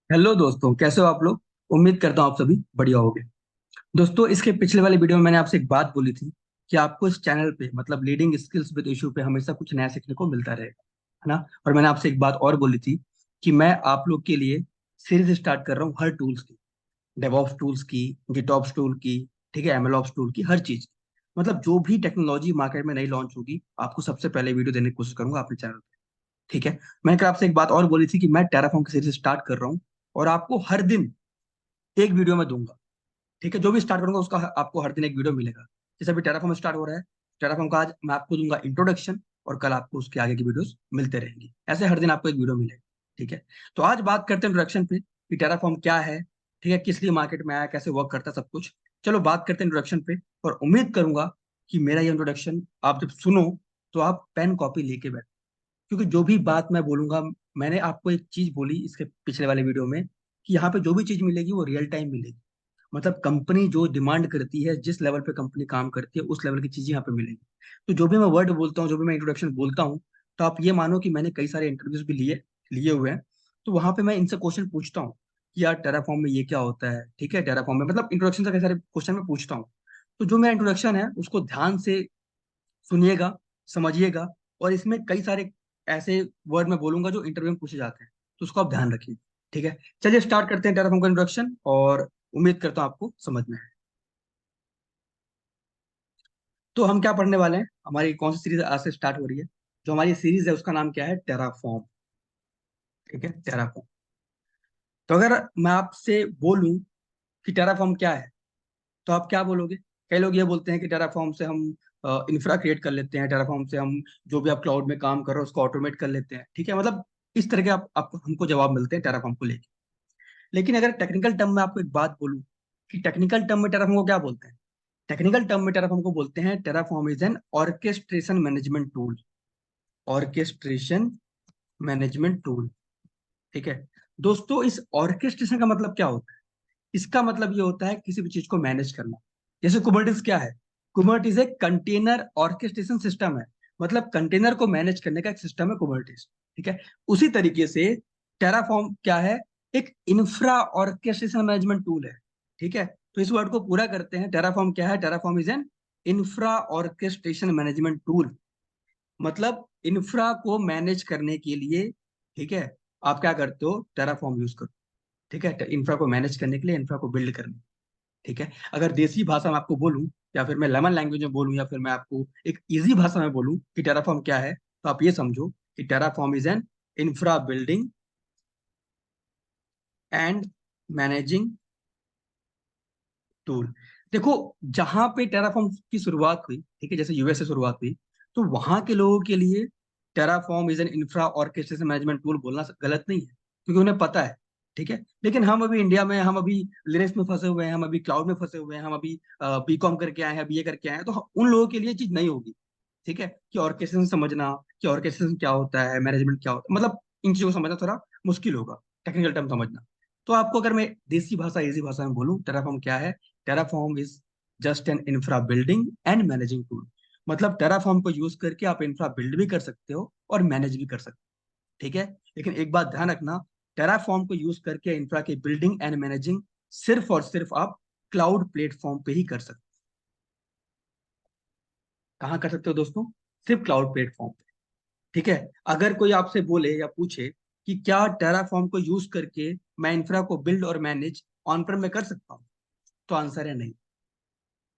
Hello दोस्तों, कैसे हो आप लोग। उम्मीद करता हूँ आप सभी बढ़िया होगे। दोस्तों, इसके पिछले वाले वीडियो में मैंने आपसे एक बात बोली थी कि आपको इस चैनल पे मतलब लीडिंग स्किल्स विद इशू पे हमेशा कुछ नया सीखने को मिलता रहेगा, है ना। और मैंने आपसे एक बात और बोली थी कि मैं आप लोग के लिए सीरीज स्टार्ट कर रहा हूँ हर टूल्स की, डेवऑप्स टूल्स की, गिटऑप्स टूल की, ठीक है, एमएलऑप्स टूल की, हर चीज की। मतलब जो भी टेक्नोलॉजी मार्केट में नई लॉन्च होगी, आपको सबसे पहले वीडियो देने की कोशिश करूंगा अपने चैनल पे। ठीक है। मैंने कल आपसे एक बात और बोली थी कि मैं टेराफॉर्म की सीरीज स्टार्ट कर रहा हूँ और आपको हर दिन एक वीडियो में दूंगा। ठीक है, जो भी स्टार्ट करूंगा उसका आपको हर दिन एक वीडियो मिलेगा। जैसे अभी टेराफॉर्म स्टार्ट हो रहा है, टेराफॉर्म का आज मैं आपको दूंगा इंट्रोडक्शन, और कल आपको उसके आगे की वीडियोस मिलते रहेंगी। ऐसे हर दिन आपको एक वीडियो मिलेगा। ठीक है। तो आज बात करते हैं इंट्रोडक्शन पे कि टेराफॉर्म क्या है, ठीक है, किस लिए मार्केट में आया, कैसे वर्क करता है, सब कुछ। चलो बात करते हैं इंट्रोडक्शन पे। और उम्मीद करूंगा कि मेरा ये इंट्रोडक्शन आप जब सुनो तो आप पेन कॉपी लेके बैठो, क्योंकि जो भी बात मैं बोलूंगा, मैंने आपको एक चीज बोली इसके पिछले वाले वीडियो में कि यहाँ पे जो भी चीज मिलेगी वो रियल टाइम मिलेगी। मतलब कंपनी जो डिमांड करती है, जिस लेवल पे कंपनी काम करती है, उस लेवल की चीजें यहाँ पे मिलेंगी। तो जो भी मैं वर्ड बोलता हूँ, जो भी मैं इंट्रोडक्शन बोलता हूँ, तो आप ये मानो कि मैंने कई सारे इंटरव्यूज भी लिए लिए हुए हैं। तो वहां पे मैं इनसे क्वेश्चन पूछता हूँ कि यार टेराफॉर्म में ये क्या होता है, ठीक है, टेराफॉर्म में मतलब इंट्रोडक्शन से कई सारे क्वेश्चन मैं पूछता हूँ। तो जो मेरा इंट्रोडक्शन है उसको ध्यान से सुनिएगा, समझिएगा। और इसमें कई सारे ऐसे वर्ड मैं बोलूंगा जो इंटरव्यू में पूछे जाते हैं, तो उसको आप ध्यान रखिए। ठीक है। चलिए स्टार्ट करते हैं टेराफॉर्म का इंट्रोडक्शन, और उम्मीद करता हूँ आपको समझ में है। तो हम क्या पढ़ने वाले हैं, हमारी कौन सी सीरीज आज से स्टार्ट हो रही है। जो हमारी सीरीज है उसका नाम क्या है, टेराफॉर्म। ठीक है, टेराफॉर्म। तो अगर मैं आपसे बोलूं कि टेराफॉर्म क्या है, तो आप क्या बोलोगे। कई लोग ये बोलते हैं कि टेराफॉर्म से हम इंफ्रा क्रिएट कर लेते हैं, टेराफॉर्म से हम जो भी आप क्लाउड में काम कर रहे हो उसको ऑटोमेट कर लेते हैं। ठीक है, मतलब इस तरह के आपको हमको जवाब मिलते हैं टेराफॉर्म को लेके। लेकिन अगर टेक्निकल टर्म में आपको एक बात बोलूं कि टेक्निकल टर्म में टेराफॉर्म को क्या बोलते हैं, टेक्निकल टर्म में टेराफॉर्म को बोलते हैं, Terraform is an orchestration management tool. Orchestration management tool. ठीक है। दोस्तों, इस ऑर्केस्ट्रेशन का मतलब क्या होता है। इसका मतलब ये होता है किसी भी चीज को मैनेज करना। जैसे कुबरनेटिस क्या है, कुबरनेटिस एक कंटेनर ऑर्केस्ट्रेशन सिस्टम है। मतलब कंटेनर को मैनेज करने का एक सिस्टम है कुबरनेटिस। ठीक है। उसी तरीके से टेराफॉर्म क्या है, एक इंफ्रा ऑर्केस्ट्रेशन मैनेजमेंट टूल है। ठीक है। तो इस वर्ड को पूरा करते हैं, टेराफॉर्म क्या है, Terraform is an infra orchestration management tool. मतलब इंफ्रा को मैनेज करने के लिए, ठीक है, आप क्या करते हो, टेराफॉर्म यूज करो। ठीक है, इंफ्रा को मैनेज करने के लिए, इंफ्रा को बिल्ड करने। ठीक है। अगर देसी भाषा में आपको बोलूं, या फिर मैं लेमन लैंग्वेज में बोलूं, या फिर मैं आपको एक इजी भाषा में बोलूं कि टेराफॉर्म क्या है, तो आप ये समझो कि Terraform is an infra building and managing tool. देखो, जहां पे टेराफॉर्म की शुरुआत हुई, ठीक है, जैसे यूएस से शुरुआत हुई, तो वहां के लोगों के लिए Terraform is an infra orchestration management tool बोलना गलत नहीं है, क्योंकि उन्हें पता है। ठीक है। लेकिन हम अभी इंडिया में, हम अभी लिनक्स में फंसे हुए हैं, हम अभी क्लाउड में फंसे हुए हैं, हम अभी बीकॉम करके आए हैं, बीए करके आए हैं, तो उन लोगों के लिए चीज नहीं होगी। ठीक है, कि ऑर्केस्ट्रेशन समझना, कि ऑर्केस्ट्रेशन क्या होता है, मैनेजमेंट क्या होता है, मतलब इन चीजों को समझना थोड़ा मुश्किल होगा, टेक्निकल टर्म समझना। तो आपको अगर मैं देसी भाषा, इजी भाषा में बोलूं, टेराफॉर्म क्या है, Terraform is just an infra building and managing tool. मतलब टेराफॉर्म को यूज करके आप इंफ्रा बिल्ड भी कर सकते हो और मैनेज भी कर सकते हो। ठीक है। लेकिन एक बात ध्यान रखना, टेराफॉर्म को यूज करके इंफ्रा की बिल्डिंग एंड मैनेजिंग सिर्फ और सिर्फ आप क्लाउड प्लेटफॉर्म पे ही कर सकते हो। कहाँ कर सकते हो दोस्तों, सिर्फ क्लाउड प्लेटफॉर्म पे। ठीक है। अगर कोई आपसे बोले या पूछे कि क्या टेराफॉर्म को यूज करके मैं इंफ्रा को बिल्ड और मैनेज ऑन प्रेम में कर सकता हूँ, तो आंसर है नहीं।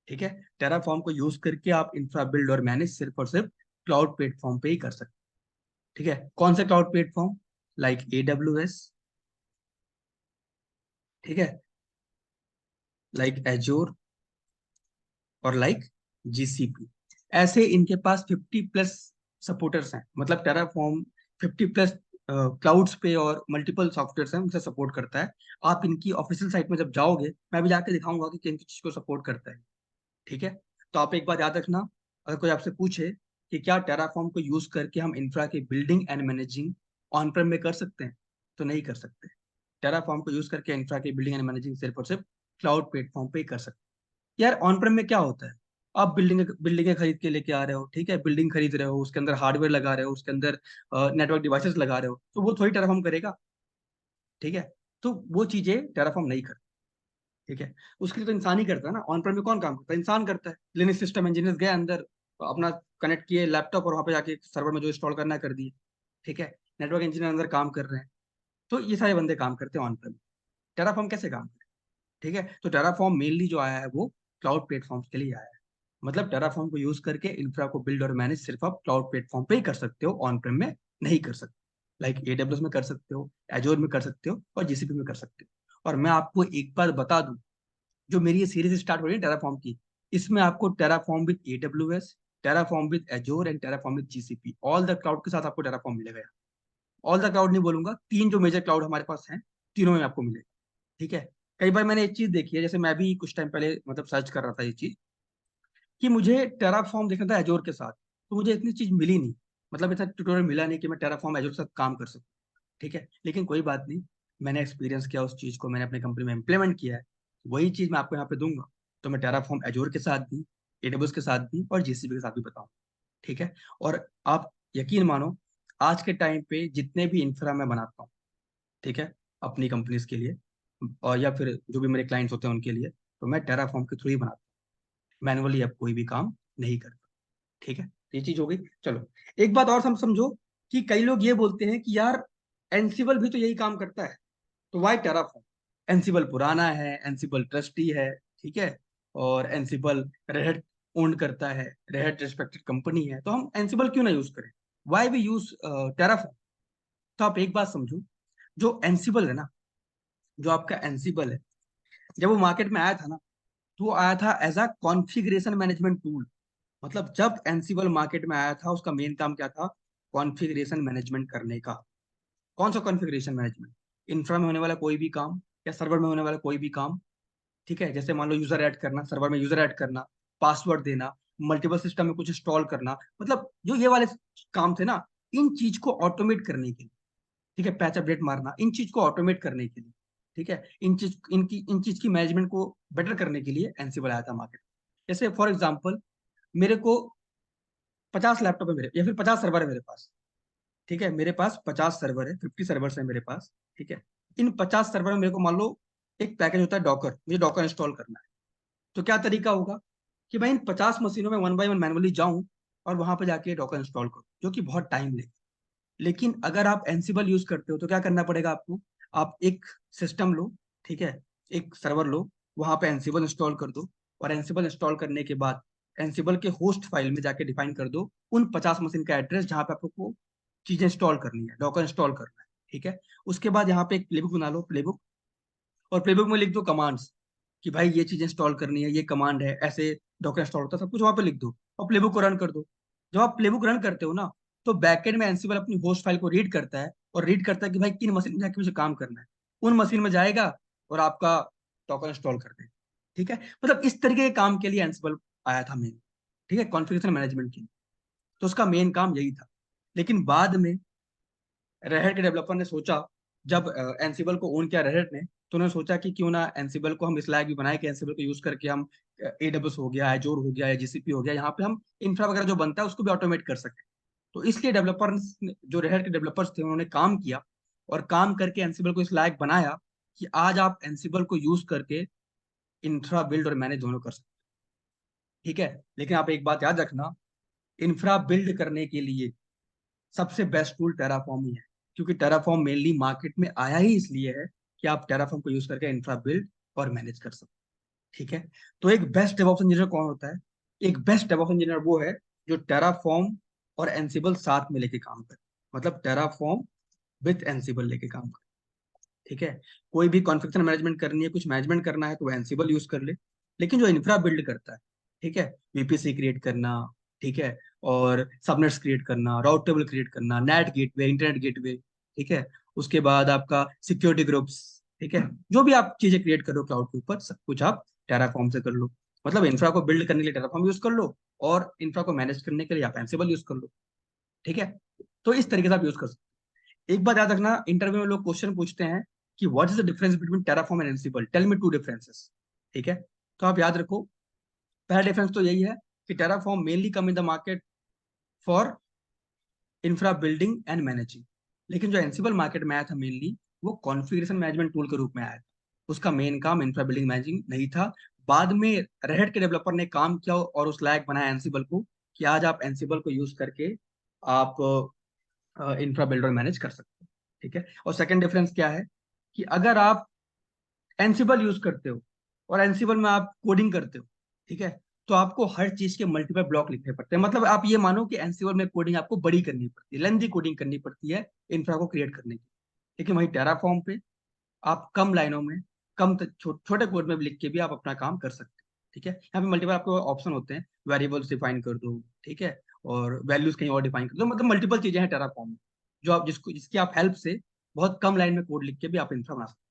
ठीक है। टेराफॉर्म को यूज करके आप इंफ्रा बिल्ड और मैनेज सिर्फ और सिर्फ क्लाउड प्लेटफॉर्म पे ही कर सकते हैं। ठीक है। कौन सा क्लाउड प्लेटफॉर्म, लाइक AWS, ठीक है, लाइक एजोर, और लाइक GCP। ऐसे इनके पास 50+ सपोर्टर्स हैं। मतलब टेराफॉर्म 50+ क्लाउड्स पे और मल्टीपल सॉफ्टवेयर हैं उनसे सपोर्ट करता है। आप इनकी ऑफिशियल साइट में जब जाओगे, मैं भी जाके दिखाऊंगा कि किन चीज को सपोर्ट करता है। ठीक है। तो आप एक बात याद रखना, अगर कोई आपसे पूछे कि क्या टेराफॉर्म को यूज करके हम इंफ्रा की बिल्डिंग एंड मैनेजिंग ऑन प्रेम में कर सकते हैं, तो नहीं कर सकते। टेराफॉर्म को यूज करके इंफ्रा की बिल्डिंग एंड मैनेजिंग सिर्फ और सिर्फ क्लाउड प्लेटफॉर्म पे ही कर सकते हैं। यार ऑन प्रेम में क्या होता है, आप बिल्डिंगें खरीद के लेके आ रहे हो, ठीक है, बिल्डिंग खरीद रहे हो, उसके अंदर हार्डवेयर लगा रहे हो, उसके अंदर नेटवर्क डिवाइसेस लगा रहे हो, तो वो थोड़ी टेराफॉर्म करेगा। ठीक है। तो वो चीजें टेराफॉर्म नहीं करता। ठीक है, उसके लिए तो इंसान ही करता है ना। ऑन प्रेम में कौन काम करता है? इंसान करता है। लिनक्स सिस्टम इंजीनियर गए अंदर, अपना कनेक्ट किए लैपटॉप और वहां पे जाके सर्वर में जो इंस्टॉल करना है कर दिए। ठीक है, नेटवर्क इंजीनियर अंदर काम कर रहे हैं। तो ये सारे बंदे काम करते हैं ऑन प्रेम। टेराफॉर्म कैसे काम करे? ठीक है, तो टेराफॉर्म मेनली जो आया है वो क्लाउड प्लेटफॉर्म्स के लिए आया है। मतलब टेराफॉर्म को यूज करके इंफ्रा को बिल्ड और मैनेज सिर्फ आप क्लाउड प्लेटफॉर्म पे ही कर सकते हो, ऑन प्रेम में नहीं कर सकते। लाइक AWS में कर सकते हो, एजोर में कर सकते हो, और GCP में कर सकते हो। और मैं आपको एक बात बता दूं, जो मेरी ये सीरीज स्टार्ट हो रही है टेराफॉर्म की, इसमें आपको Terraform with AWS, Terraform with एजोर and Terraform with GCP, all the cloud के साथ आपको टेराफॉर्म मिलेगा। ऑल द क्लाउड नहीं बोलूंगा, तीन जो मेजर क्लाउड हमारे पास हैं, तीनों में आपको मिलेगा। ठीक है, कई बार मैंने एक चीज देखी है, जैसे मैं भी कुछ टाइम पहले मतलब सर्च कर रहा था ये चीज, कि मुझे टेराफॉर्म देखना था एजोर के साथ, तो मुझे इतनी चीज मिली नहीं। मतलब ऐसा ट्यूटोरियल मिला नहीं कि मैं टेराफॉर्म एजोर के साथ काम कर सकूं। ठीक है, लेकिन कोई बात नहीं, मैंने एक्सपीरियंस किया उस चीज को, मैंने अपनी कंपनी में इम्प्लीमेंट किया है। वही चीज मैं आपको यहाँ पे दूंगा। तो मैं टेराफॉर्म एजोर के साथ भी, AWS के साथ भी, और GCP के साथ भी बताऊँ। ठीक है, और आप यकीन मानो, आज के टाइम पे जितने भी इंफ्रा मैं बनाता हूँ, ठीक है, अपनी कंपनीज के लिए, और या फिर जो भी मेरे क्लाइंट्स होते हैं उनके लिए, तो मैं टेराफॉर्म के थ्रू ही बनाता हूँ। मैनुअली अब कोई भी काम नहीं करता। ठीक है, ये चीज हो गई। चलो, एक बात और हम समझो, कि कई लोग ये बोलते हैं कि यार एनसिबल भी तो यही काम करता है, तो वाई टेराफॉर्म? एनसिबल पुराना है, एनसिबल ट्रस्टी है। ठीक है, और एनसिबल रेड ओन करता है, रेड रिस्पेक्टेड कंपनी है, तो हम एनसिबल क्यों ना यूज करें? Why we use Terraform? तो आप एक बात समझो, जो एनसिबल है ना, जो आपका एनसिबल है, जब वो मार्केट में आया था ना, तो वो आया था as a configuration management tool. मतलब जब एनसिबल मार्केट में आया था, उसका मेन काम क्या था? कॉन्फ़िगरेशन मैनेजमेंट करने का। कौन सा कॉन्फ़िगरेशन मैनेजमेंट? इंफ्रा में होने वाला कोई भी काम, या सर्वर में होने वाला कोई भी काम। ठीक है, जैसे मान लो यूजर ऐड करना, सर्वर में यूजर ऐड करना, पासवर्ड देना, मल्टीपल सिस्टम में कुछ इंस्टॉल करना, मतलब जो ये वाले काम थे ना, इन चीज को ऑटोमेट करने के लिए, ठीक है, पैच अपडेट मारना, इन चीज को ऑटोमेट करने के लिए, ठीक है, इन चीज की मैनेजमेंट को बेटर करने के लिए एनसिबल आया था मार्केट। जैसे फॉर एग्जाम्पल, मेरे को 50 लैपटॉप है मेरे, या फिर 50 सर्वर है मेरे पास। ठीक है, मेरे पास 50 सर्वर है, 50 सर्वर्स है मेरे पास। ठीक है, इन 50 सर्वर में मेरे को मान लो एक पैकेज होता है डॉकर, मुझे डॉकर इंस्टॉल करना है। तो क्या तरीका होगा, कि मैं इन 50 मशीनों में वन बाय वन मैनुअली जाऊं, और वहां पे जाके डॉकर इंस्टॉल करूं, जो कि बहुत टाइम लेगा। लेकिन अगर आप एनसिबल यूज करते हो, तो क्या करना पड़ेगा आपको? आप एक सिस्टम लो, ठीक है, एक सर्वर लो, वहां पे एनसिबल इंस्टॉल कर दो, और एनसिबल इंस्टॉल करने के बाद एनसिबल के होस्ट फाइल में जाके डिफाइन कर दो उन 50 मशीन का एड्रेस जहां पे आपको चीजें इंस्टॉल करनी है, डॉकर इंस्टॉल करना है। ठीक है, उसके बाद यहाँ पे एक प्लेबुक बना लो, प्लेबुक, और प्लेबुक में लिख दो कमांड्स, कि भाई ये चीज इंस्टॉल करनी है, ये कमांड है, ऐसे डॉकर इंस्टॉल होता है, सब कुछ वहां पे लिख दो, और प्लेबुक को रन कर दो। जब आप प्लेबुक रन करते हो ना, तो बैकएंड में एनसिबल अपनी होस्ट फाइल को रीड करता है, और रीड करता है कि भाई किन मशीन में जाके मुझे काम करना है। उन मशीन में जाएगा, और आपका डॉकर इंस्टॉल कर देगा। ठीक है, मतलब इस तरीके के काम के लिए एनसिबल आया था मेन। ठीक है, कॉन्फ़िगरेशन मैनेजमेंट के लिए। तो उसका मेन काम यही था। लेकिन बाद में रेड के डेवलपर ने सोचा, जब एनसिबल को ओन किया रेड ने, तो उन्होंने सोचा कि क्यों ना एनसिबल को हम इस लायक भी बनाए कि एनसिबल को यूज करके हम AWS हो गया, एजोर हो गया, या GCP हो गया, यहाँ पे हम इंफ्रा वगैरह जो बनता है उसको भी ऑटोमेट कर सके। तो इसलिए डेवलपर, जो रेड के डेवलपर्स थे, उन्होंने काम किया, और काम करके एनसिबल को इस लायक बनाया कि आज आप एनसिबल को यूज करके इंफ्रा बिल्ड और मैनेज दोनों कर सकते हैं। ठीक है, लेकिन आप एक बात याद रखना, इंफ्रा बिल्ड करने के लिए सबसे बेस्ट टूल टेराफॉर्म ही है। क्योंकि टेराफॉर्म मेनली मार्केट में आया ही इसलिए है, कि आप टेराफॉर्म को यूज करके इंफ्रा बिल्ड और मैनेज कर सकते। ठीक है, तो एक बेस्ट डेवऑप्स इंजीनियर कौन होता है? एक बेस्ट डेवऑप्स इंजीनियर वो है जो टेराफॉर्म और एनसिबल साथ में लेके काम करे। मतलब टेराफॉर्म विथ एनसिबल लेके काम करे। ठीक है, कोई भी कॉन्फ़िगरेशन मैनेजमेंट करनी है, कुछ मैनेजमेंट करना है, तो वो एनसिबल यूज कर ले। लेकिन जो इंफ्रा बिल्ड करता है, ठीक है, VPC क्रिएट करना, ठीक है, और सबनेट्स क्रिएट करना, राउट टेबल क्रिएट करना, नेट गेटवे, इंटरनेट गेटवे, ठीक है, उसके बाद आपका सिक्योरिटी ग्रुप्स, ठीक है, जो भी आप चीजें क्रिएट करो क्लाउड के ऊपर, सब कुछ आप टेराफॉर्म से कर लो। मतलब इंफ्रा को बिल्ड करने के लिए टेराफॉर्म यूज कर लो, और इंफ्रा को मैनेज करने के लिए आप एनसिबल यूज कर लो। ठीक है, तो इस तरीके से आप यूज कर सकते हो। एक बात याद रखना, इंटरव्यू में लोग क्वेश्चन पूछते हैं कि what is the difference between Terraform and Ansible, tell me two differences. ठीक है, तो आप याद रखो, पहला डिफरेंस तो यही है कि Terraform mainly come in the market for infra building and managing. लेकिन जो एनसिबल मार्केट में आया था मेनली, वो कॉन्फ़िगरेशन मैनेजमेंट टूल के रूप में आया था। उसका मेन काम इंफ्रा बिल्डिंग मैनेजिंग नहीं था। बाद में रेड के डेवलपर ने काम किया और उस लायक बनाया एंसिबल को, कि आज आप एंसिबल को यूज करके आप इंफ्रा बिल्डर मैनेज कर सकते हो। ठीक है। और सेकंड डिफरेंस क्या है, कि अगर आप एंसिबल यूज करते हो और एंसिबल में आप कोडिंग करते हो, ठीक है, तो आपको हर चीज के मल्टीपल ब्लॉक लिखने पड़ते हैं। मतलब आप ये मानो कि एंसिबल में कोडिंग आपको बड़ी करनी पड़ती है, लेंथी कोडिंग करनी पड़ती है इंफ्रा को क्रिएट करने की। लेकिन वहीं टेराफॉर्म पे आप कम लाइनों में, छोटे कोड में भी लिख के भी आप अपना काम कर सकते हो। ठीक है। यहाँ पे मल्टीपल आपको ऑप्शन होते हैं, वेरिएबल्स डिफाइन कर दो, ठीक है, और वैल्यूज कहीं और डिफाइन कर दो। मतलब मल्टीपल चीजें हैं टेराफॉर्म में, जो आप जिसकी आप हेल्प से बहुत कम लाइन में कोड लिख के भी आप इंफ्रा बना सकते हो।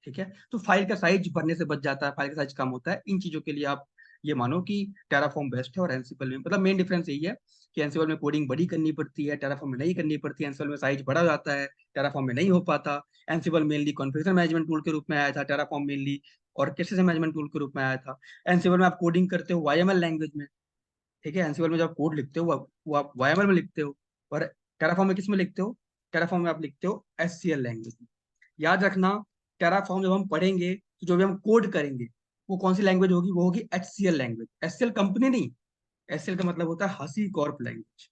ठीक है। तो फाइल का साइज भरने से बच जाता है, फाइल का साइज कम होता है। इन चीजों के लिए आप ये मानो कि टेराफॉर्म बेस्ट है। और एंसिबल में मतलब मेन डिफरेंस यही है कि एंसिबल में कोडिंग बड़ी करनी पड़ती है, टेराफॉर्म में नहीं करनी पड़ती है। एंसिबल में साइज बड़ा हो जाता है, टेराफॉर्म में नहीं हो पाता। Ansible mainly configuration management tool के रूप में आया था, Terraform mainly orchestration management tool के रूप में आया था। एंसिबल में आप कोडिंग करते हो वाईएमएल लैंग्वेज में, ठीक है। एंसिबल में जब कोड लिखते हो वो आप वाईएमएल में लिखते हो। और टेराफॉर्म में किस में लिखते हो, टेराफॉर्म में आप लिखते हो एससीएल लैंग्वेज में। याद रखना, टेराफॉर्म जब हम पढ़ेंगे तो जो भी हम कोड करेंगे वो कौन सी लैंग्वेज होगी, वो होगी एचसीएल लैंग्वेज। एचसीएल कंपनी नहीं, एचसीएल का मतलब होता है हसी कॉर्प लैंग्वेज।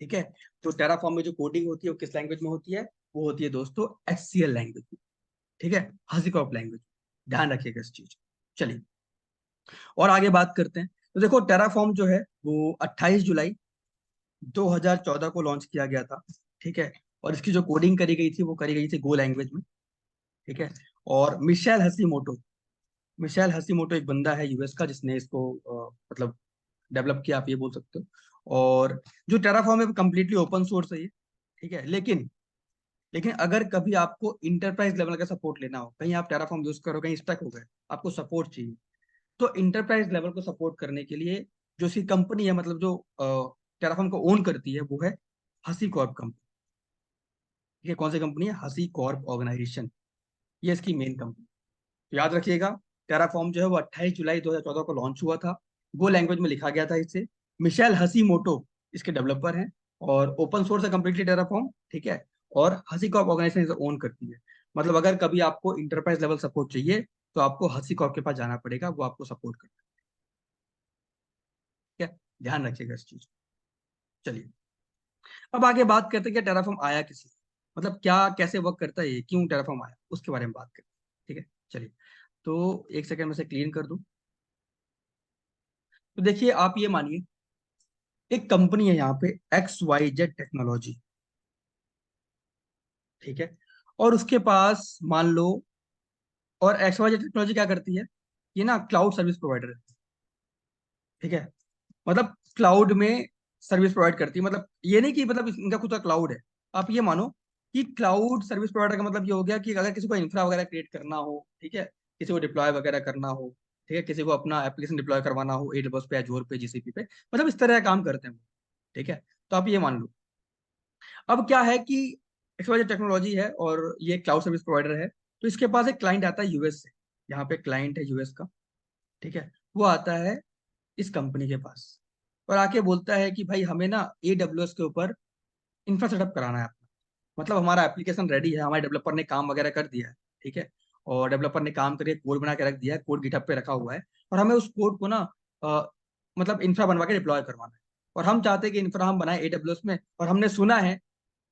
ठीक है। तो टेराफॉर्म में जो कोडिंग होती है वो किस लैंग्वेज में होती है, वो होती है दोस्तों एचसीएल लैंग्वेज में। ठीक है, हसी कॉर्प लैंग्वेज। ध्यान रखिएगा इस चीज। चलिए और आगे बात करते हैं। तो देखो टेराफॉर्म जो है वो 28 जुलाई 2014 को लॉन्च किया गया था। ठीक है। और इसकी जो कोडिंग करी गई थी वो करी गई थी गो लैंग्वेज में। ठीक है। और मिशेल हसीमोटो एक बंदा है यूएस का, जिसने इसको मतलब डेवलप किया, आप ये बोल सकते हो। और जो टेराफॉर्म है वो कम्प्लीटली ओपन सोर्स है ये। ठीक है। लेकिन लेकिन अगर कभी आपको इंटरप्राइज लेवल का सपोर्ट लेना हो, कहीं आप टेराफॉर्म यूज करो, कहीं स्टक हो गए, आपको सपोर्ट चाहिए, तो इंटरप्राइज लेवल को सपोर्ट करने के लिए जो सी कंपनी है, मतलब जो टेराफॉर्म को ओन करती है, वो है हसी कॉर्प कंपनी। ठीक है। कौन सी कंपनी है, हसी कॉर्प ऑर्गेनाइजेशन, ये इसकी मेन कंपनी। तो याद रखिएगा, टेराफॉर्म जो है वो 28 जुलाई 2014 को लॉन्च हुआ था। गो लैंग्वेज में लिखा गया था इसे। मिशेल हसीमोटो इसके डेवलपर हैं। और ओपन सोर्स है कम्प्लीटली टेराफॉर्म। ठीक है। और हसी कॉर्प ऑर्गेनाइजेशन इसे ओन करती है। मतलब अगर कभी आपको इंटरप्राइज लेवल सपोर्ट चाहिए तो आपको हसी कॉर्प के पास जाना पड़ेगा, वो आपको सपोर्ट करता है। ठीक है। ध्यान रखिएगा इस चीज। चलिए अब आगे बात करते हैं कि टेराफॉर्म आया किसी, मतलब क्या कैसे वर्क करता है, ये क्यों टेराफॉर्म आया, उसके बारे में बात करते हैं। ठीक है। चलिए तो एक सेकंड में से क्लीन कर दूं। तो देखिए आप ये मानिए, एक कंपनी है यहाँ पे XYZ टेक्नोलॉजी। ठीक है। और उसके पास मान लो, और XYZ टेक्नोलॉजी क्या करती है, ये ना क्लाउड सर्विस प्रोवाइडर है। ठीक है। मतलब क्लाउड में सर्विस प्रोवाइड करती है। मतलब ये नहीं कि मतलब इनका खुद का क्लाउड है। आप ये मानो कि क्लाउड सर्विस प्रोवाइडर का मतलब ये हो गया कि अगर किसी को इंफ्रा वगैरह क्रिएट करना हो, ठीक है, किसी को डिप्लॉय वगैरह करना हो, ठीक है, किसी को अपना एप्लीकेशन डिप्लॉय करवाना हो AWS पे, Azure पे, GCP पे, मतलब इस तरह का काम करते हैं वो। ठीक है। तो आप ये मान लो, अब क्या है कि एक्सवाइजेड टेक्नोलॉजी है और ये क्लाउड सर्विस प्रोवाइडर है। तो इसके पास एक क्लाइंट आता है यूएस से। यहाँ पे क्लाइंट है यूएस का। ठीक है। वो आता है इस कंपनी के पास और आके बोलता है कि भाई हमें ना AWS के ऊपर इंफ्रा सेटअप कराना है अपना। मतलब हमारा एप्लीकेशन रेडी है, हमारे डेवलपर ने काम वगैरह कर दिया है। ठीक है। और डेवलपर ने काम करके कोड बना के रख दिया है, कोड गिटहब पे रखा हुआ है। और हमें उस कोड को ना अ, मतलब इंफ्रा बनवा के डिप्लॉय करवाना है। और हम चाहते हैं कि इंफ्रा हम बनाए AWS में। और हमने सुना है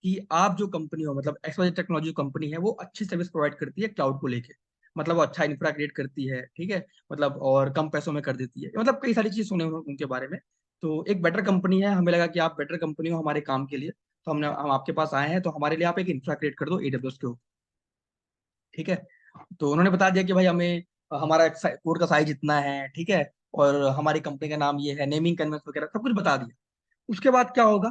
कि आप जो कंपनी हो, मतलब XYZ टेक्नोलॉजी कंपनी है, वो अच्छी सर्विस प्रोवाइड करती है क्लाउड को लेके। मतलब वो अच्छा इंफ्रा क्रिएट करती है। ठीक है। मतलब और कम पैसों में कर देती है, मतलब कई सारी चीज सुने उनके बारे में। तो एक बेटर कंपनी है, हमें लगा कि आप बेटर कंपनी हो हमारे काम के लिए, तो हम आपके पास आए हैं, तो हमारे लिए आप एक इंफ्रा क्रिएट कर दो AWS के ऊपर। ठीक है। तो उन्होंने बता दिया कि भाई हमें हमारा कोड का साइज इतना है, ठीक है, और हमारी कंपनी का नाम ये है, नेमिंग कन्वेंस वगैरह सब कुछ बता दिया। उसके बाद क्या होगा,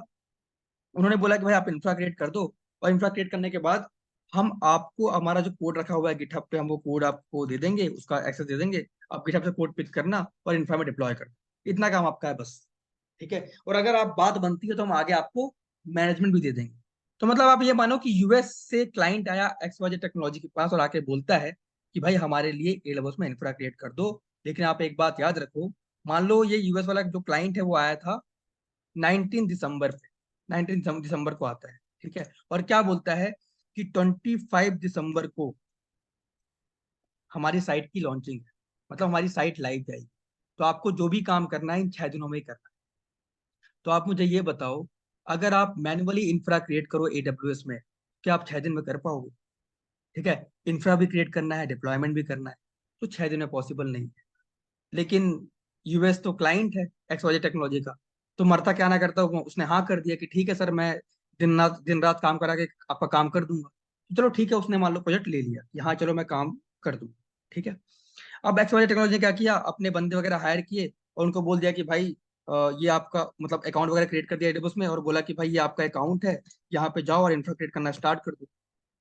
उन्होंने बोला कि भाई आप इंफ्रा क्रिएट कर दो। और इंफ्रा क्रिएट करने के बाद हम आपको हमारा जो कोड रखा हुआ है गिटहब पे, हम वो कोड आपको दे देंगे, उसका एक्सेस दे देंगे। आप गिटहब से कोड पिक करना और इंफ्रा में डिप्लॉय करना। इतना काम आपका है बस। ठीक है। और अगर आप बात बनती है तो हम आगे आपको मैनेजमेंट भी दे देंगे। तो मतलब आप ये मानो कि यूएस से क्लाइंट आया XYZ टेक्नोलॉजी के पास और आके बोलता है कि भाई हमारे लिए AWS में इंफ्रा क्रिएट कर दो। लेकिन आप एक बात याद रखो, मान लो ये यूएस वाला जो क्लाइंट है वो आया था 19 दिसंबर पे, 19 दिसंबर को आता है। ठीक है। और क्या बोलता है कि 25 दिसंबर को हमारी साइट की लॉन्चिंग है, मतलब हमारी साइट लाइव जाएगी। तो आपको जो भी काम करना है इन 6 दिनों में ही करना है। तो आप मुझे ये बताओ, अगर आप मैन्युअली इंफ्रा क्रिएट करो AWS में, क्या आप 6 दिन में कर पाओगे? ठीक है, इंफ्रा भी क्रिएट करना है, डिप्लॉयमेंट भी करना है, तो 6 दिन में पॉसिबल नहीं है। लेकिन यूएस तो क्लाइंट है XYZ टेक्नोलॉजी का, तो मरता क्या ना करता, उसने हाँ कर दिया कि ठीक है सर, मैं दिन रात काम करा के आपका काम कर दूंगा। तो चलो ठीक है, उसने मान लो प्रोजेक्ट ले लिया कि हाँ चलो मैं काम कर दूंगा। ठीक है, अब XYZ टेक्नोलॉजी ने क्या किया, अपने बंदे वगैरह हायर किए और उनको बोल दिया कि भाई ये आपका मतलब अकाउंट वगैरह क्रिएट कर दिया AWS में, और बोला कि भाई ये आपका अकाउंट है, यहाँ पे जाओ और इंफ्रा क्रिएट करना स्टार्ट कर दो।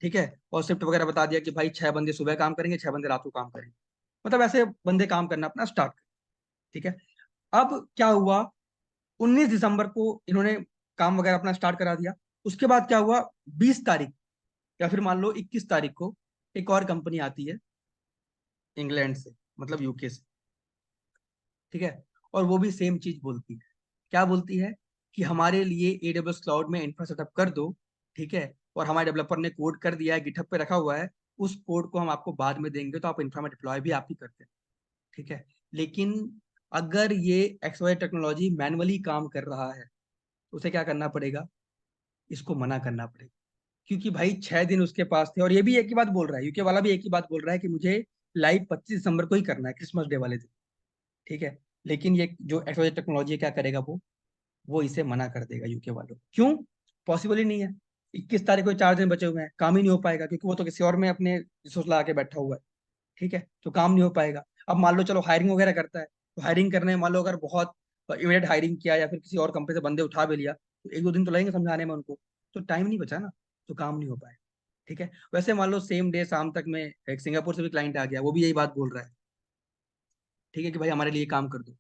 ठीक है, और शिफ्ट वगैरह बता दिया कि भाई 6 बंदे सुबह काम करेंगे, 6 बंदे रात को काम करेंगे, मतलब ऐसे बंदे काम करना अपना स्टार्ट कर। ठीक है, अब क्या हुआ, 19 दिसंबर को इन्होंने काम वगैरह अपना स्टार्ट करा दिया। उसके बाद क्या हुआ, 20 तारीख या फिर मान लो 21 तारीख को एक और कंपनी आती है इंग्लैंड से, मतलब यूके से। ठीक है, और वो भी सेम चीज बोलती है। क्या बोलती है, कि हमारे लिए AWS क्लाउड में इंफ्रा सेटअप कर दो। ठीक है, और हमारे डेवलपर ने कोड कर दिया है, गिटहब पे रखा हुआ है, उस कोड को हम आपको बाद में देंगे, तो आप इंफ्रा में डिप्लॉय भी आप ही करते हैं। ठीक है, लेकिन अगर ये XY टेक्नोलॉजी मैनुअली काम कर रहा है, तो उसे क्या करना पड़ेगा, इसको मना करना पड़ेगा। क्योंकि भाई 6 दिन उसके पास थे, और ये भी एक ही बात बोल रहा है, यूके वाला भी एक ही बात बोल रहा है कि मुझे लाइव 25 दिसंबर को ही करना है, क्रिसमस डे वाले दिन। ठीक है, लेकिन ये जो XY टेक्नोलॉजी क्या करेगा, वो इसे मना कर देगा यूके वालों को। क्यों? पॉसिबल ही नहीं है। 21 तारीख को 4 दिन बचे हुए हैं, काम ही नहीं हो पाएगा, क्योंकि वो तो किसी और में अपने रिसोर्स लगा के बैठा हुआ है। ठीक है, तो काम नहीं हो पाएगा। अब मान लो चलो हायरिंग वगैरह करता है, तो हायरिंग करने में मान लो अगर बहुत इमीडिएट हायरिंग किया या फिर किसी और कंपनी से बंदे उठा भी लिया, तो 1-2 दिन तो लगेंगे समझाने में उनको, तो टाइम नहीं बचा ना, तो काम नहीं हो पाएगा। ठीक है, वैसे मान लो सेम डे शाम तक में एक सिंगापुर से भी क्लाइंट आ गया, वो भी यही बात बोल रहा है। ठीक है, कि भाई हमारे लिए काम कर दो।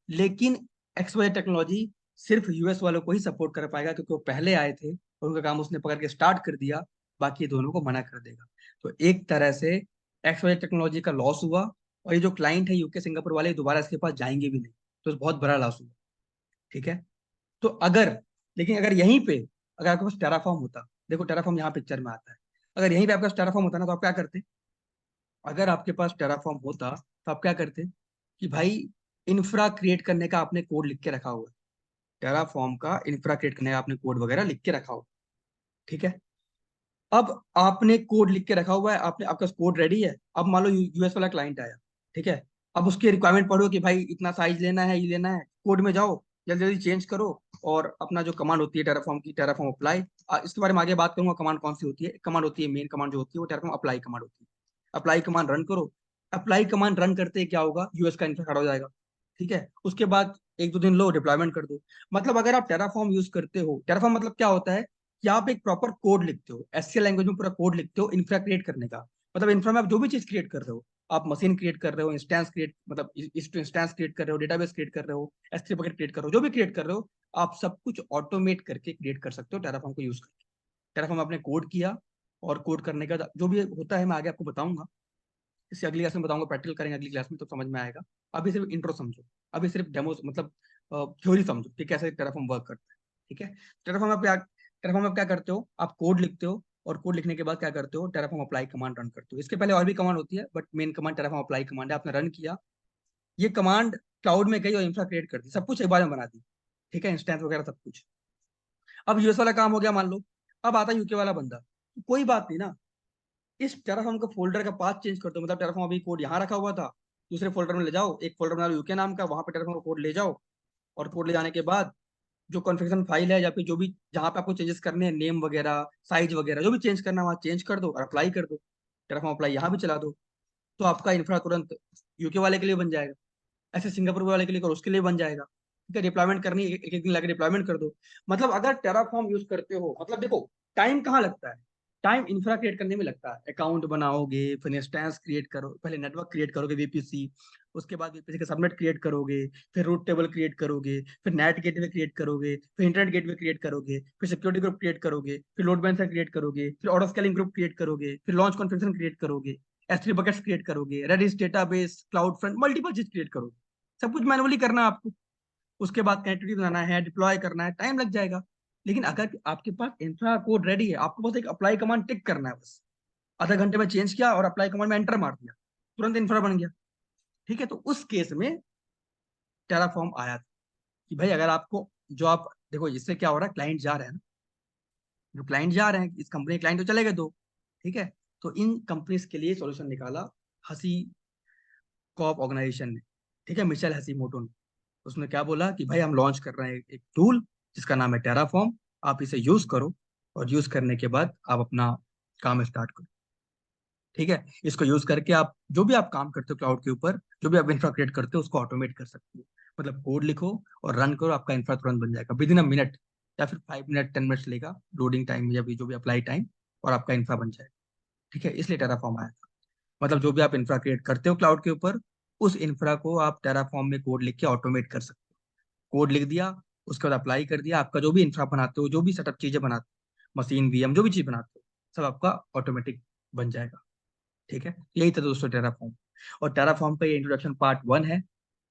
लेकिन XY टेक्नोलॉजी सिर्फ यूएस वालों को ही सपोर्ट कर पाएगा, क्योंकि वो पहले आए थे और उनका काम उसने पकड़ के स्टार्ट कर दिया, बाकी दोनों को मना कर देगा। तो एक तरह से XY टेक्नोलॉजी का लॉस हुआ, और ये जो क्लाइंट है यूके सिंगापुर वाले, दोबारा इसके पास जाएंगे भी नहीं, तो बहुत बड़ा लॉस हुआ। ठीक है, तो अगर, लेकिन अगर यहीं पे, अगर आपके पास टेराफॉर्म होता, देखो टेराफॉर्म यहाँ पिक्चर में आता है, अगर यहीं पे आपके पास टेराफॉर्म होता ना, तो आप क्या करते? अगर आपके पास टेराफॉर्म होता तो आप क्या करते, कि भाई इंफ्रा क्रिएट करने का आपने कोड लिख के रखा हुआ है, टेराफॉर्म का इंफ्रा क्रिएट करने का आपने कोड वगैरह लिख के रखा हुआ। ठीक है, अब आपने कोड लिख के रखा हुआ है, आपने आपका कोड रेडी है। अब मान लो यूएस वाला क्लाइंट आया। ठीक है, अब उसकी रिक्वायरमेंट पढ़ो कि भाई इतना साइज लेना है, ये लेना है, कोड में जाओ, जल्दी जल्दी चेंज करो, और अपना जो कमांड होती है टेराफॉर्म की, टेराफॉर्म अप्लाई, इसके बारे में आगे बात करूंगा, कमांड कौन सी होती है। कमांड होती है, मेन कमांड जो होती है वो टेराफॉर्म अप्लाई कमांड होती है। अप्लाई कमांड रन करो। अप्लाई कमांड रन करते ही क्या होगा, यूएस का इंफ्रा खड़ा हो जाएगा। ठीक है, उसके बाद 1-2 दिन लो, डिप्लॉयमेंट कर दो। मतलब अगर आप टेराफॉर्म यूज करते हो, टेराफॉर्म मतलब क्या होता है, कि आप एक प्रॉपर कोड लिखते हो, SQL लैंग्वेज में पूरा कोड लिखते हो इंफ्रा क्रिएट करने का। मतलब इंफ्रा में आप जो भी चीज क्रिएट कर रहे हो, आप मशीन क्रिएट कर रहे हो, इंस्टेंस क्रिएट, मतलब इंस्टेंस क्रिएट कर रहे हो, डेटाबेस क्रिएट कर रहे हो, S3 बकेट क्रिएट कर रहे हो, जो भी क्रिएट कर रहे हो, आप सब कुछ ऑटोमेट करके क्रिएट कर सकते हो टेराफॉर्म को यूज करके। टेराफॉर्म आपने कोड किया, और कोड करने का जो भी होता है मैं आगे आपको बताऊंगा, इसे अगली क्लास में बताऊंगा, प्रैक्टिकल करेंगे अगली क्लास में तो समझ में आएगा। अभी सिर्फ इंट्रो समझो, अभी सिर्फ डेमो मतलब थ्योरी समझो कि कैसे टेराफॉर्म वर्क करता है। ठीक है, टेराफॉर्म आप क्या करते हो, आप कोड लिखते हो, और कोड लिखने के बाद क्या करते हो, टेराफॉर्म अप्लाई कमांड रन करते हो। इसके पहले और भी कमांड होती है, but main command Terraform apply command है। आपने रन किया, ये कमांड क्लाउड में गई और इंफ्रा क्रिएट कर दी, सब कुछ एक बार में बना दी। ठीक है, इंस्टेंस वगैरह सब कुछ। अब यूएस वाला काम हो गया मान लो, अब आता यूके वाला बंदा, तो कोई बात नहीं ना, इस टेराफॉर्म का फोल्डर का पाथ चेंज कर दो। मतलब टेराफॉर्म अभी कोड यहाँ रखा हुआ था, दूसरे फोल्डर में ले जाओ, एक फोल्डर बना लो यूके नाम का, वहां पे टेराफॉर्म का कोड ले जाओ, और कोड ले जाने के बाद जो कॉन्फ़िगरेशन फाइल है, या फिर जो भी जहाँ पे आपको चेंजेस करने हैं, नेम वगैरह, साइज वगैरह, जो भी चेंज करना है वहाँ चेंज कर दो और अप्लाई कर दो। टेराफॉर्म अप्लाई यहाँ भी चला दो, तो आपका इंफ्रा तुरंत यूके वाले के लिए बन जाएगा, ऐसे सिंगापुर वाले के लिए करो, उसके लिए बन जाएगा। ठीक है, डिप्लॉयमेंट करनी है, एक एक दिन लगे डिप्लॉयमेंट कर दो। मतलब अगर टेराफॉर्म यूज करते हो, मतलब देखो टाइम कहाँ लगता है, टाइम इंफ्रा क्रिएट करने में लगता है। अकाउंट बनाओगे, फिर इंस्टेंस क्रिएट करो, पहले नेटवर्क क्रिएट करोगे VPC, उसके बाद VPC का सबनेट क्रिएट करोगे, फिर रूट टेबल क्रिएट करोगे, फिर नेट गेटवे क्रिएट करोगे, फिर इंटरनेट गेटवे क्रिएट करोगे, फिर सिक्योरिटी ग्रुप क्रिएट करोगे, फिर लोड बैलेंसर क्रिएट करोगे, फिर ऑटो स्केलिंग ग्रुप क्रिएट करोगे, फिर लॉन्च कॉन्फ़िगरेशन क्रिएट करोगे, S3 बकेट्स क्रिएट करोगे, Redis database, CloudFront, multiple चीज क्रिएट करोगे। सब कुछ मैनुअली करना है आपको। उसके बाद कनेक्टिविटी बनाना है, डिप्लॉय करना है, टाइम लग जाएगा। लेकिन अगर आपके पास इंफ्रा कोड रेडी है, आपको बस एक अप्लाई कमांड टिक करना है बस। आधा घंटे में चेंज किया और अप्लाई कमांड में एंटर मार दिया, तुरंत इंफ्रा बन गया। ठीक है, तो उस केस में टेराफॉर्म आया था कि भाई अगर आपको, जो आप देखो इससे क्या हो रहा है, क्लाइंट जा रहे हैं ना, जो क्लाइंट जा रहे हैं, इस कंपनी के क्लाइंट तो चले गए दो। ठीक है, तो इन कंपनीज के लिए सॉल्यूशन निकाला हसी कॉप ऑर्गेनाइजेशन ने। ठीक है, मिशेल हसीमोटो ने। उसने क्या बोला कि भाई हम लॉन्च कर रहे हैं एक टूल जिसका नाम है टेराफॉर्म, आप इसे यूज करो, और यूज करने के बाद आप अपना काम स्टार्ट करो। ठीक है, इसको यूज करके आप जो भी आप काम करते हो क्लाउड के ऊपर, जो भी आप इंफ्रा क्रिएट करते हो, उसको ऑटोमेट कर सकते हो। मतलब कोड लिखो और रन करो, आपका इंफ्रा तुरंत बन जाएगा विद इन अ मिनट, या फिर 5 मिनट 10 मिनट्स लेगा लोडिंग टाइम या भी जो भी अप्लाई टाइम, और आपका इंफ्रा बन जाएगा। ठीक है, इसलिए टेराफॉर्म आया था। मतलब जो भी आप इंफ्रा क्रिएट करते हो क्लाउड के ऊपर, उस इंफ्रा को आप टेराफॉर्म में कोड लिख के ऑटोमेट कर सकते हो। कोड लिख दिया, उसके बाद अप्लाई कर दिया, आपका जो भी इंफ्रा बनाते हो, जो भी सेटअप चीजें बनाते हो, मशीन वीएम जो भी चीज बनाते हो, सब आपका ऑटोमेटिक बन जाएगा। ठीक है, यही था दोस्तों टेराफॉर्म। और टेराफॉर्म का ये इंट्रोडक्शन पार्ट 1 है।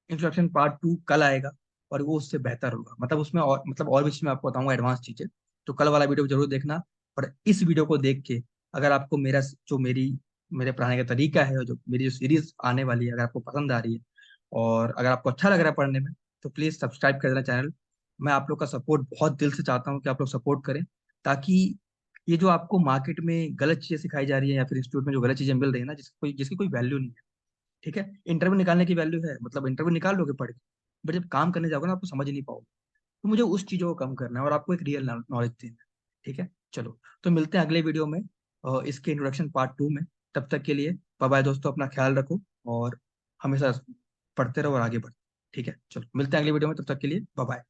इंट्रोडक्शन पार्ट 2 कल आएगा, और वो उससे बेहतर होगा। मतलब उसमें और मतलब और भी चीज़ मैं आपको बताऊंगा, एडवांस चीजें। तो कल वाला वीडियो जरूर देखना। और इस वीडियो को देख के, अगर आपको जो मेरे पढ़ाने का तरीका है, और जो मेरी जो सीरीज आने वाली है, अगर आपको पसंद आ रही है, और अगर आपको अच्छा लग रहा है पढ़ने में, तो प्लीज सब्सक्राइब कर देना चैनल। मैं आप लोग का सपोर्ट बहुत दिल से चाहता हूँ कि आप लोग सपोर्ट करें, ताकि ये जो आपको मार्केट में गलत चीजें सिखाई जा रही है, या फिर इंस्टीट्यूट में जो गलत चीजें मिल रही है ना, जिसकी कोई वैल्यू नहीं है। ठीक है, इंटरव्यू निकालने की वैल्यू है, मतलब इंटरव्यू निकाल लोगे पढ़ के, बट जब काम करने जाओगे ना, आपको समझ ही नहीं पाओगे। तो मुझे उस चीजों को कम करना है और आपको एक रियल नॉलेज देना है। ठीक है, चलो, तो मिलते हैं अगले वीडियो में, इसके इंट्रोडक्शन पार्ट 2 में। तब तक के लिए बाय बाय दोस्तों, अपना ख्याल रखो, और हमेशा पढ़ते रहो और आगे बढ़ो। ठीक है, चलो मिलते हैं अगले वीडियो में, तब तक के लिए बाय बाय।